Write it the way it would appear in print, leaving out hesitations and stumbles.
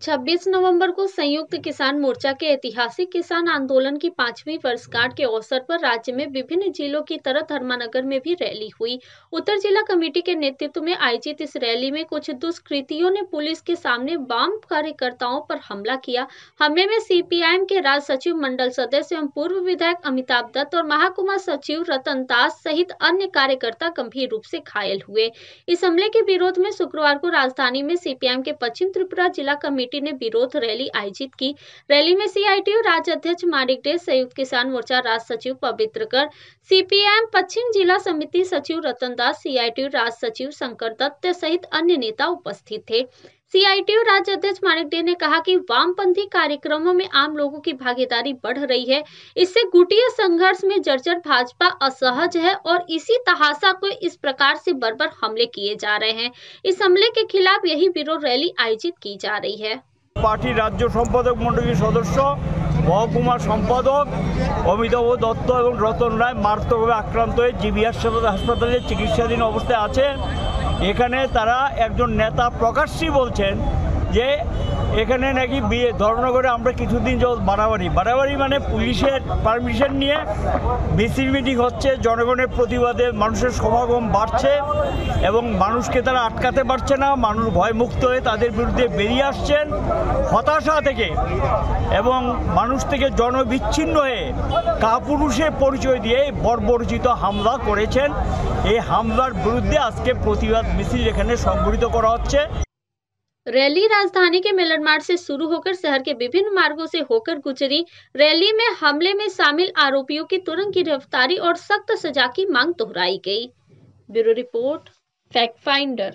26 नवंबर को संयुक्त किसान मोर्चा के ऐतिहासिक किसान आंदोलन की 5वीं वर्षगांठ के अवसर पर राज्य में विभिन्न जिलों की तरह धर्मानगर में भी रैली हुई। उत्तर जिला कमेटी के नेतृत्व में आयोजित इस रैली में कुछ दुष्कृतियों ने पुलिस के सामने वाम कार्यकर्ताओं पर हमला किया। हमले में सीपीआईएम के राज्य सचिव, मंडल सदस्य एवं पूर्व विधायक अमिताभ दत्त और महाकुमा सचिव रतन दास सहित अन्य कार्यकर्ता गंभीर रूप से घायल हुए। इस हमले के विरोध में शुक्रवार को राजधानी में सीपीआईएम के पश्चिम त्रिपुरा जिला कमेटी ने विरोध रैली आयोजित की। रैली में सीआईटीयू राज्य अध्यक्ष मानिक डे, संयुक्त किसान मोर्चा राज्य सचिव पवित्र कर, सीपीआईएम पश्चिम जिला समिति सचिव रतन दास, सीआईटीयू राज्य सचिव शंकर दत्त सहित अन्य नेता उपस्थित थे। सीआईटीयू राज्य अध्यक्ष मानिक डे ने कहा कि वामपंथी कार्यक्रमों में आम लोगों की भागीदारी बढ़ रही है। इससे गुटिया संघर्ष में जर्जर भाजपा असहज है और इसी तहासा को इस प्रकार से बर्बर हमले किए जा रहे हैं। इस हमले के खिलाफ यही विरोध रैली आयोजित की जा रही है। पार्टी राज्य सम्पादक मंडलीर सदस्य महकुमा सम्पादक अमिताभ दत्त और रतन राय मारात्मकभावे आक्रांत हये जीबी हासपाताले चिकित्साधीन अवस्थाय आछेन। एखाने तारा एकजन नेता प्रकाश्येই बोलছেন যে এখানে নাকি ধর্মনগরে আমরা কিছুদিন যাবত বাড়াবাড়ি মানে পুলিশের পারমিশন নিয়ে মিছিল মিটিং হচ্ছে, জনগণের প্রতিবাদে মানুষের সমাগম বাড়ছে এবং মানুষকে তারা আটকাতে পারছে না। মানুষ ভয়মুক্ত হয়ে তাদের বিরুদ্ধে বেরিয়ে আসছেন হতাশা থেকে এবং মানুষ থেকে জনবিচ্ছিন্ন হয়ে কাপুরুষের পরিচয় দিয়ে বর্বরচিত হামলা করেছেন। এই হামলার বিরুদ্ধে আজকে প্রতিবাদ মিছিল এখানে সংগঠিত করা হচ্ছে। रैली राजधानी के मिलन मार्ग से शुरू होकर शहर के विभिन्न मार्गों से होकर गुजरी। रैली में हमले में शामिल आरोपियों की तुरंत गिरफ्तारी और सख्त सजा की मांग दोहराई गई। Bureau report, fact finder.